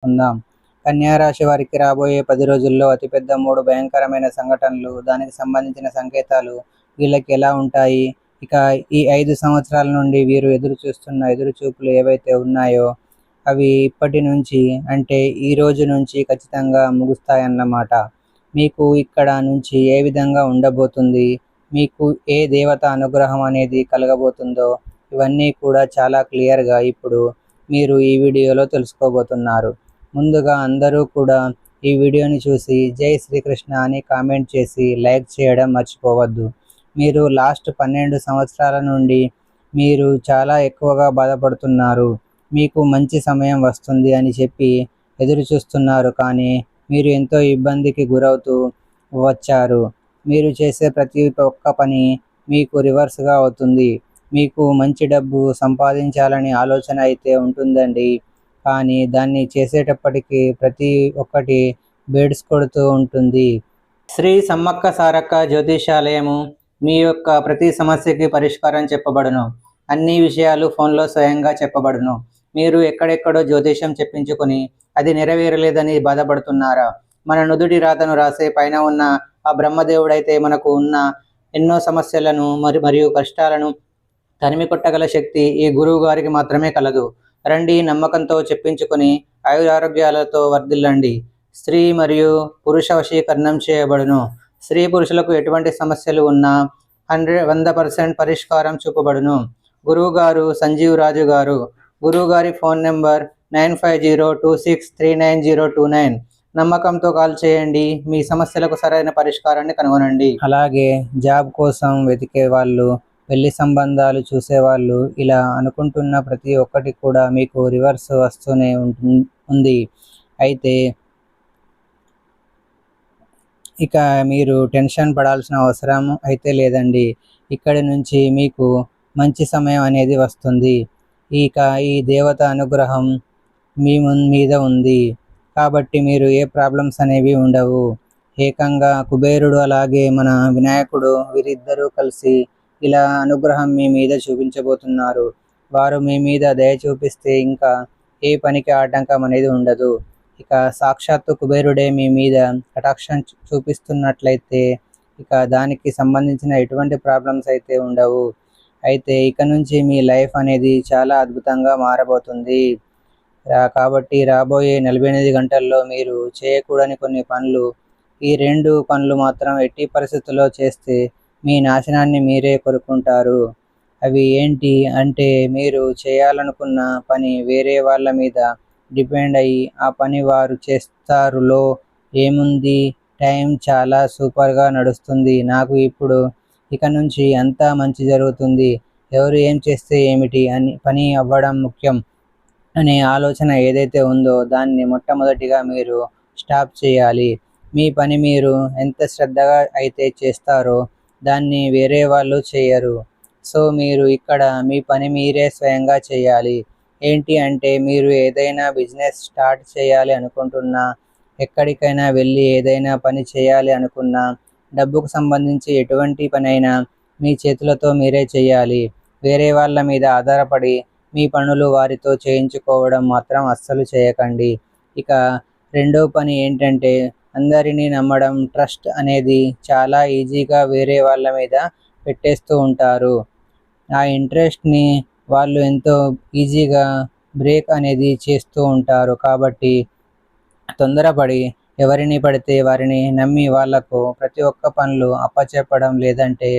ఉందాం. కన్యా రాశి వారికి రాబోయే 10 రోజుల్లో అతిపెద్ద 3 భయంకరమైన సంఘటనలు, దానికి సంబంధించిన సంకేతాలు వీళ్ళకి ఎలా ఉంటాయి? ఇక ఈ 5 సంవత్సరాల నుండి వీరు ఎదురు చూస్తున్న ఎదురుచూపులు ఏవైతే ఉన్నాయో అవి ఇప్పటి నుంచి అంటే ఈ రోజు నుంచి ఖచ్చితంగా ముగుస్తాయన్నమాట. మీకు ఇక్కడ నుంచి ఏ విధంగా ఉండబోతుంది? మీకు ఏ దేవత అనుగ్రహం అనేది కలగబోతుందో ఇవన్నీ కూడా చాలా క్లియర్‌గా ఇప్పుడు మీరు ఈ వీడియోలో తెలుసుకోబోతున్నారు. ముందుగా అందరూ కూడా ఈ వీడియోని చూసి జై శ్రీకృష్ణ అని కామెంట్ చేసి లైక్ చేయడం మర్చిపోవద్దు. మీరు లాస్ట్ 12 సంవత్సరాల నుండి మీరు చాలా ఎక్కువగా బాధపడుతున్నారు. మీకు మంచి సమయం వస్తుంది అని చెప్పి ఎదురు చూస్తున్నారు, కానీ మీరు ఎంతో ఇబ్బందికి గురవుతూ వచ్చారు. మీరు చేసే ప్రతి ఒక్క పని మీకు రివర్స్‌గా అవుతుంది. మీకు మంచి డబ్బు సంపాదించాలని ఆలోచన అయితే ఉంటుందండి. కానీ దాన్ని చేసేటప్పటికి ప్రతి ఒక్కటి బెడిసి కొడుతూ ఉంటుంది. శ్రీ సమ్మక్క సారక్క జ్యోతిషాలయము మీ యొక్క ప్రతి సమస్యకి పరిష్కారం చెప్పబడును. అన్ని విషయాలు ఫోన్లో స్వయంగా చెప్పబడును. మీరు ఎక్కడెక్కడో జ్యోతిషం చెప్పించుకొని అది నెరవేరలేదని బాధపడుతున్నారా? మన నుదుటి రాతను రాసే పైన ఉన్న ఆ బ్రహ్మదేవుడైతే మనకు ఉన్న ఎన్నో సమస్యలను మరియు కష్టాలను తరిమి కొట్టగల శక్తి ఈ గురువు గారికి మాత్రమే కలదు. రండి, నమ్మకంతో చెప్పించుకొని ఆయురారోగ్యాలతో వర్ధిల్లండి. స్త్రీ మరియు పురుష వశీకరణం చేయబడును. స్త్రీ పురుషులకు ఎటువంటి సమస్యలు ఉన్నా 100% పరిష్కారం చూపబడును. గురువు గారు సంజీవ్ రాజు గారు. గురువు గారి ఫోన్ నెంబర్ 9502639029. నమ్మకంతో కాల్ చేయండి. మీ సమస్యలకు సరైన పరిష్కారాన్ని కనుగొనండి. అలాగే జాబ్ కోసం వెతికే వాళ్ళు, పెళ్లి సంబంధాలు చూసేవాళ్ళు, ఇలా అనుకుంటున్న ప్రతి ఒక్కటి కూడా మీకు రివర్స్ వస్తూనే ఉంది. అయితే ఇక మీరు టెన్షన్ పడాల్సిన అవసరం అయితే లేదండి. ఇక్కడి నుంచి మీకు మంచి సమయం అనేది వస్తుంది. ఇక ఈ దేవత అనుగ్రహం మీ మీద ఉంది కాబట్టి మీరు ఏ ప్రాబ్లమ్స్ అనేవి ఉండవు. ఏకంగా కుబేరుడు అలాగే మన వినాయకుడు వీరిద్దరూ కలిసి ఇలా అనుగ్రహం మీ మీద చూపించబోతున్నారు. వారు మీ మీద దయ చూపిస్తే ఇంకా ఏ పనికి ఆటంకం అనేది ఉండదు. ఇక సాక్షాత్తు కుబేరుడే మీ మీద కటాక్షం చూపిస్తున్నట్లయితే ఇక దానికి సంబంధించిన ఎటువంటి ప్రాబ్లమ్స్ అయితే ఉండవు. అయితే ఇక నుంచి మీ లైఫ్ అనేది చాలా అద్భుతంగా మారబోతుంది. కాబట్టి రాబోయే 48 గంటల్లో మీరు చేయకూడని కొన్ని పనులు, ఈ 2 పనులు మాత్రం ఎట్టి పరిస్థితుల్లో చేస్తే మీ నాశనాన్ని మీరే కోరుకుంటారు. అవి ఏంటి అంటే, మీరు చేయాలనుకున్న పని వేరే వాళ్ళ మీద డిపెండ్ అయ్యి ఆ పని వారు చేస్తారులో ఏముంది, టైం చాలా సూపర్గా నడుస్తుంది, నాకు ఇప్పుడు ఇక నుంచి అంతా మంచి జరుగుతుంది, ఎవరు ఏం చేస్తే ఏమిటి అని పని అవ్వడం ముఖ్యం అనే ఆలోచన ఏదైతే ఉందో దాన్ని మొట్టమొదటిగా మీరు స్టాప్ చేయాలి. మీ పని మీరు ఎంత శ్రద్ధగా అయితే చేస్తారో దాన్ని వేరే వాళ్ళు చేయరు. సో మీరు ఇక్కడ మీ పని మీరే స్వయంగా చేయాలి. ఏంటి అంటే, మీరు ఏదైనా బిజినెస్ స్టార్ట్ చేయాలి అనుకుంటున్నా, ఎక్కడికైనా వెళ్ళి ఏదైనా పని చేయాలి అనుకున్నా, డబ్బుకు సంబంధించి ఎటువంటి పనైనా మీ చేతులతో మీరే చేయాలి. వేరే వాళ్ళ మీద ఆధారపడి మీ పనులు వారితో చేయించుకోవడం మాత్రం అస్సలు చేయకండి. ఇక రెండో పని ఏంటంటే, అందరినీ నమ్మడం. ట్రస్ట్ అనేది చాలా ఈజీగా వేరే వాళ్ళ మీద పెట్టేస్తూ ఉంటారు. ఆ ఇంట్రెస్ట్ని వాళ్ళు ఎంతో ఈజీగా బ్రేక్ అనేది చేస్తూ ఉంటారు. కాబట్టి తొందరపడి ఎవరిని పడితే వారిని నమ్మి వాళ్లకు ప్రతి ఒక్క పనులు అప్పచెప్పడం, లేదంటే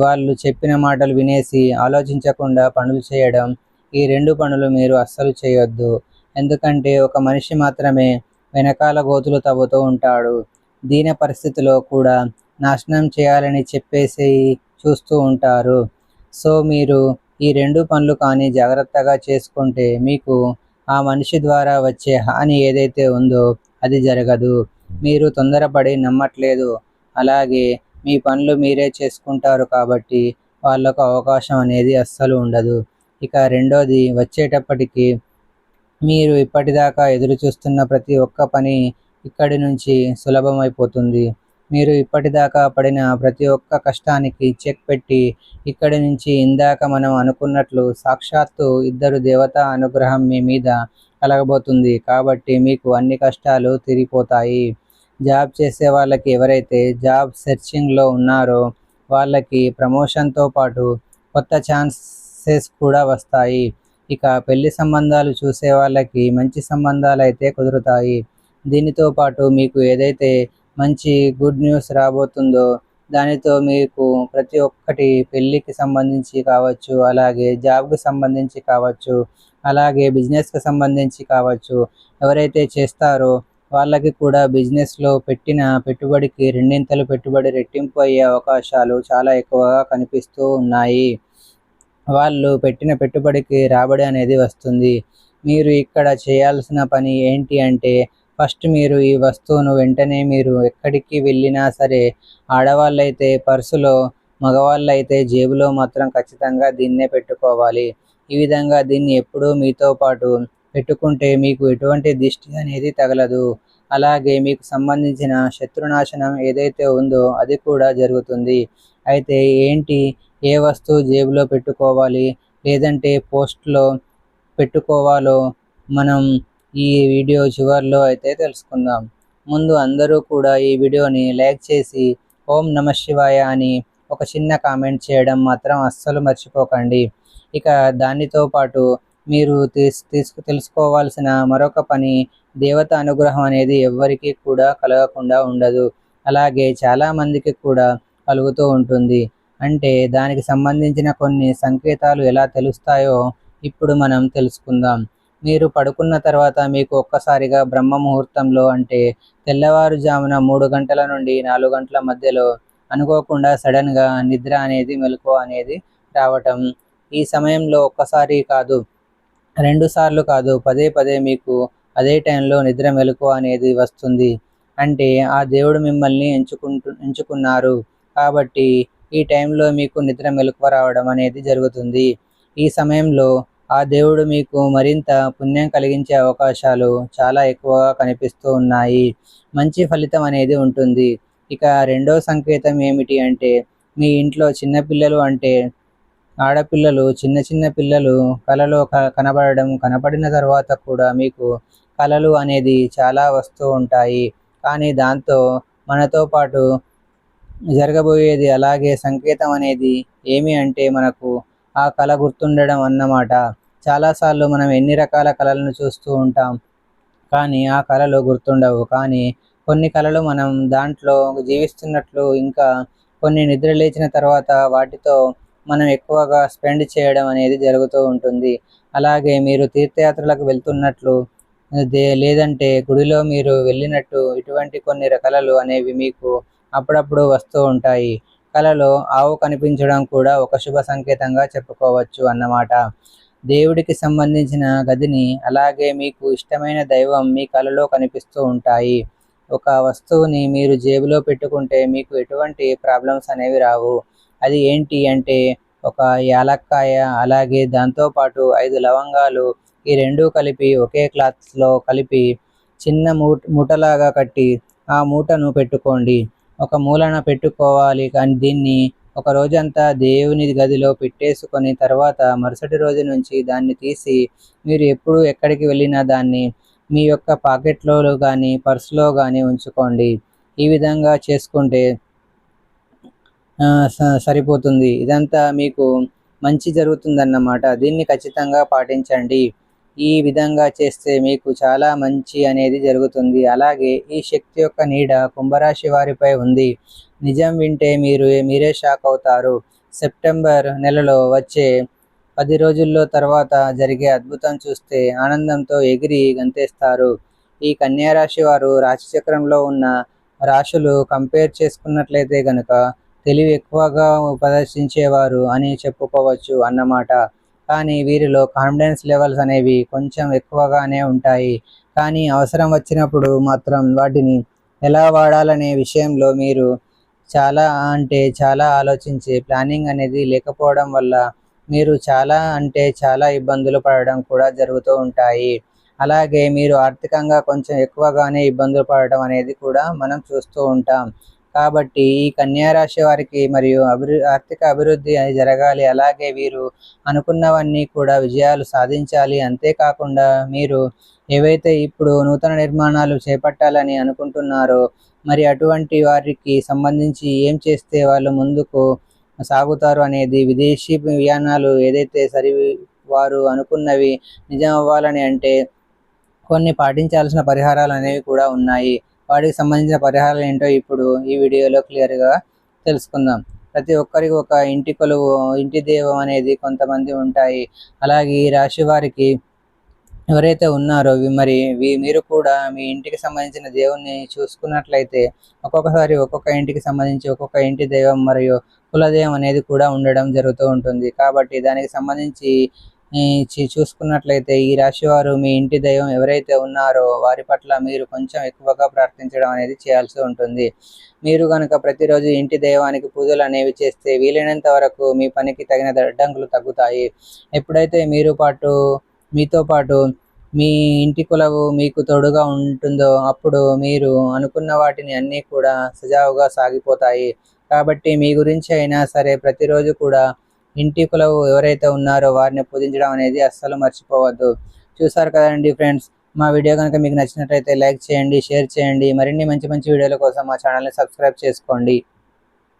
వాళ్ళు చెప్పిన మాటలు వినేసి ఆలోచించకుండా పనులు చేయడం, ఈ 2 పనులు మీరు అస్సలు చేయొద్దు. ఎందుకంటే ఒక మనిషి మాత్రమే వెనకాల గోతులు తవ్వుతూ ఉంటాడు. దీన పరిస్థితిలో కూడా నాశనం చేయాలని చెప్పేసి చూస్తూ ఉంటారు. సో మీరు ఈ 2 పనులు కానీ జాగ్రత్తగా చేసుకుంటే మీకు ఆ మనిషి ద్వారా వచ్చే హాని ఏదైతే ఉందో అది జరగదు. మీరు తొందరపడి నమ్మట్లేదు, అలాగే మీ పనులు మీరే చేసుకుంటారు కాబట్టి వాళ్ళకు అవకాశం అనేది అస్సలు ఉండదు. ఇక రెండోది వచ్చేటప్పటికి, మీరు ఇప్పటిదాకా ఎదురు చూస్తున్న ప్రతి ఒక్క పని ఇక్కడి నుంచి సులభమైపోతుంది. మీరు ఇప్పటిదాకా పడిన ప్రతి ఒక్క కష్టానికి చెక్ పెట్టి ఇక్కడి నుంచి ఇందాక మనం అనుకున్నట్లు సాక్షాత్తు ఇద్దరు దేవతా అనుగ్రహం మీ మీద కలగబోతుంది. కాబట్టి మీకు అన్ని కష్టాలు తీరిపోతాయి. జాబ్ చేసే వాళ్ళకి, ఎవరైతే జాబ్ సెర్చింగ్లో ఉన్నారో వాళ్ళకి ప్రమోషన్తో పాటు కొత్త ఛాన్సెస్ కూడా వస్తాయి. ఇక పెళ్లి సంబంధాలు చూసే వాళ్ళకి మంచి సంబంధాలు అయితే కుదురుతాయి. దీనితో పాటు మీకు ఏదైతే మంచి గుడ్ న్యూస్ రాబోతుందో దానితో మీకు ప్రతి ఒక్కటి పెళ్ళికి సంబంధించి కావచ్చు, అలాగే జాబ్కి సంబంధించి కావచ్చు, అలాగే బిజినెస్కి సంబంధించి కావచ్చు, ఎవరైతే చేస్తారో వాళ్ళకి కూడా బిజినెస్లో పెట్టిన పెట్టుబడికి రెండింతలు పెట్టుబడి రెట్టింపు అయ్యే అవకాశాలు చాలా ఎక్కువగా కనిపిస్తూ ఉన్నాయి. వాళ్ళు పెట్టిన పెట్టుబడికి రాబడి అనేది వస్తుంది. మీరు ఇక్కడ చేయాల్సిన పని ఏంటి అంటే, ఫస్ట్ మీరు ఈ వస్తువును వెంటనే మీరు ఎక్కడికి వెళ్ళినా సరే, ఆడవాళ్ళైతే పర్సులో, మగవాళ్ళైతే జేబులో మాత్రం ఖచ్చితంగా దీన్నే పెట్టుకోవాలి. ఈ విధంగా దీన్ని ఎప్పుడూ మీతో పాటు పెట్టుకుంటే మీకు ఎటువంటి దిష్టి అనేది తగలదు. అలాగే మీకు సంబంధించిన శత్రునాశనం ఏదైతే ఉందో అది కూడా జరుగుతుంది. అయితే ఏంటి, ఏ వస్తువు జేబులో పెట్టుకోవాలి, లేదంటే పోస్ట్లో పెట్టుకోవాలో మనం ఈ వీడియో చివరిలో అయితే తెలుసుకుందాం. ముందు అందరూ కూడా ఈ వీడియోని లైక్ చేసి ఓం నమః శివాయ అని ఒక చిన్న కామెంట్ చేయడం మాత్రం అస్సలు మర్చిపోకండి. ఇక దానితో పాటు మీరు తెలుసుకోవాల్సిన మరొక పని, దేవత అనుగ్రహం అనేది ఎవ్వరికీ కూడా కలగకుండా ఉండదు. అలాగే చాలామందికి కూడా కలుగుతూ ఉంటుంది. అంటే దానికి సంబంధించిన కొన్ని సంకేతాలు ఎలా తెలుస్తాయో ఇప్పుడు మనం తెలుసుకుందాం. మీరు పడుకున్న తర్వాత మీకు ఒక్కసారిగా బ్రహ్మ ముహూర్తంలో, అంటే తెల్లవారుజామున 3 గంటల నుండి 4 గంటల మధ్యలో అనుకోకుండా సడన్గా నిద్ర అనేది, మెలకువ అనేది రావటం. ఈ సమయంలో ఒక్కసారి కాదు, 2 సార్లు కాదు, పదే పదే మీకు అదే టైంలో నిద్ర మెలకువ అనేది వస్తుంది. అంటే ఆ దేవుడు మిమ్మల్ని ఎంచుకున్నారు కాబట్టి ఈ టైంలో మీకు నిద్ర మెలకువ రావడం అనేది జరుగుతుంది. ఈ సమయంలో ఆ దేవుడు మీకు మరింత పుణ్యం కలిగించే అవకాశాలు చాలా ఎక్కువగా కనిపిస్తూ ఉన్నాయి. మంచి ఫలితం అనేది ఉంటుంది. ఇక రెండో సంకేతం ఏమిటి అంటే, మీ ఇంట్లో చిన్నపిల్లలు, అంటే ఆడపిల్లలు, చిన్న చిన్న పిల్లలు కలలో కనబడడం, కనపడిన తర్వాత కూడా మీకు కలలు అనేది చాలా వస్తూ ఉంటాయి. కానీ దాంతో మనతో పాటు జరగబోయేది, అలాగే సంకేతం అనేది ఏమి అంటే, మనకు ఆ కళ గుర్తుండడం అన్నమాట. చాలాసార్లు మనం ఎన్ని రకాల కళలను చూస్తూ ఉంటాం, కానీ ఆ కళలు గుర్తుండవు. కానీ కొన్ని కళలు మనం దాంట్లో జీవిస్తున్నట్లు, ఇంకా కొన్ని నిద్ర లేచిన తర్వాత వాటితో మనం ఎక్కువగా స్పెండ్ చేయడం అనేది జరుగుతూ ఉంటుంది. అలాగే మీరు తీర్థయాత్రలకు వెళ్తున్నట్లు, లేదంటే గుడిలో మీరు వెళ్ళినట్టు, ఇటువంటి కొన్ని కళలు అనేవి మీకు అప్పుడప్పుడు వస్తూ ఉంటాయి. కలలో ఆవు కనిపించడం కూడా ఒక శుభ సంకేతంగా చెప్పుకోవచ్చు అన్నమాట. దేవుడికి సంబంధించిన గదిని, అలాగే మీకు ఇష్టమైన దైవం మీ కలలో కనిపిస్తూ ఉంటాయి. ఒక వస్తువుని మీరు జేబులో పెట్టుకుంటే మీకు ఎటువంటి ప్రాబ్లమ్స్ అనేవి రావు. అది ఏంటి అంటే, ఒక యాలక్కాయ, అలాగే దాంతోపాటు 5 లవంగాలు, ఈ రెండూ కలిపి ఒకే క్లాత్లో కలిపి చిన్న మూటలాగా కట్టి ఆ మూటను పెట్టుకోండి. ఒక మూలన పెట్టుకోవాలి. కానీ దీన్ని ఒక రోజంతా దేవుని గదిలో పెట్టేసుకొని తర్వాత మరుసటి రోజు నుంచి దాన్ని తీసి మీరు ఎప్పుడు ఎక్కడికి వెళ్ళినా దాన్ని మీ యొక్క పాకెట్లో కానీ, పర్సులో కానీ ఉంచుకోండి. ఈ విధంగా చేసుకుంటే సరిపోతుంది. ఇదంతా మీకు మంచి జరుగుతుందన్నమాట. దీన్ని ఖచ్చితంగా పాటించండి. ఈ విధంగా చేస్తే మీకు చాలా మంచి అనేది జరుగుతుంది. అలాగే ఈ శక్తి యొక్క నీడ కుంభరాశి వారిపై ఉంది. నిజం వింటే మీరే షాక్ అవుతారు. సెప్టెంబర్ నెలలో వచ్చే 10 రోజుల్లో తర్వాత జరిగే అద్భుతం చూస్తే ఆనందంతో ఎగిరి గంతేస్తారు. ఈ కన్యా రాశి వారు రాశిచక్రంలో ఉన్న రాశులు కంపేర్ చేసుకున్నట్లయితే కనుక తెలివి ఎక్కువగా ప్రదర్శించేవారు అని చెప్పుకోవచ్చు అన్నమాట. కానీ వీరిలో కాన్ఫిడెన్స్ లెవెల్స్ అనేవి కొంచెం ఎక్కువగానే ఉంటాయి. కానీ అవసరం వచ్చినప్పుడు మాత్రం వాటిని ఎలా వాడాలనే విషయంలో మీరు చాలా ఆలోచించి, ప్లానింగ్ అనేది లేకపోవడం వల్ల మీరు చాలా ఇబ్బందులు పడడం కూడా జరుగుతూ ఉంటాయి. అలాగే మీరు ఆర్థికంగా కొంచెం ఎక్కువగానే ఇబ్బందులు పడడం అనేది కూడా మనం చూస్తూ ఉంటాం. కాబట్టి ఈ కన్యా రాశి వారికి మరియు ఆర్థిక అభివృద్ధి అనేది జరగాలి. అలాగే వీరు అనుకున్నవన్నీ కూడా విజయాలు సాధించాలి. అంతేకాకుండా మీరు ఏవైతే ఇప్పుడు నూతన నిర్మాణాలు చేపట్టాలని అనుకుంటున్నారో మరి అటువంటి వారికి సంబంధించి ఏం చేస్తే వాళ్ళు ముందుకు సాగుతారు అనేది, విదేశీ వియానాలు ఏదైతే వారు అనుకున్నవి నిజం అవ్వాలని అంటే కొన్ని పాటించాల్సిన పరిహారాలు అనేవి కూడా ఉన్నాయి. వాటికి సంబంధించిన పరిహారాలు ఏంటో ఇప్పుడు ఈ వీడియోలో క్లియర్గా తెలుసుకుందాం. ప్రతి ఒక్కరికి ఒక ఇంటి కొలువు, ఇంటి దైవం అనేది కొంతమంది ఉంటాయి. అలాగే ఈ రాశి వారికి ఎవరైతే ఉన్నారో మీరు కూడా మీ ఇంటికి సంబంధించిన దేవుణ్ణి చూసుకున్నట్లయితే ఒక్కొక్కసారి ఒక్కొక్క ఇంటికి సంబంధించి ఒక్కొక్క ఇంటి దైవం మరియు కులదైవం అనేది కూడా ఉండడం జరుగుతూ ఉంటుంది. కాబట్టి దానికి సంబంధించి చూసుకున్నట్లయితే ఈ రాశి వారు మీ ఇంటి దైవం ఎవరైతే ఉన్నారో వారి పట్ల మీరు కొంచెం ఎక్కువగా ప్రార్థించడం అనేది చేయాల్సి ఉంటుంది. మీరు కనుక ప్రతిరోజు ఇంటి దైవానికి పూజలు అనేవి చేస్తే వీలైనంత వరకు మీ పనికి తగిన అడ్డంకులు తగ్గుతాయి. ఎప్పుడైతే మీతో పాటు మీ ఇంటి కులవు మీకు తోడుగా ఉంటుందో అప్పుడు మీరు అనుకున్న వాటిని అన్నీ కూడా సజావుగా సాగిపోతాయి. కాబట్టి మీ గురించి అయినా సరే ప్రతిరోజు కూడా ఇంటి కులవు ఎవరైతే ఉన్నారో వారిని పూజించడం అనేది అస్సలు మర్చిపోవద్దు. చూసారు కదండి ఫ్రెండ్స్, మా వీడియో కనుక మీకు నచ్చినట్లయితే లైక్ చేయండి, షేర్ చేయండి. మరిన్ని మంచి మంచి వీడియోల కోసం మా ఛానల్ని సబ్స్క్రైబ్ చేసుకోండి.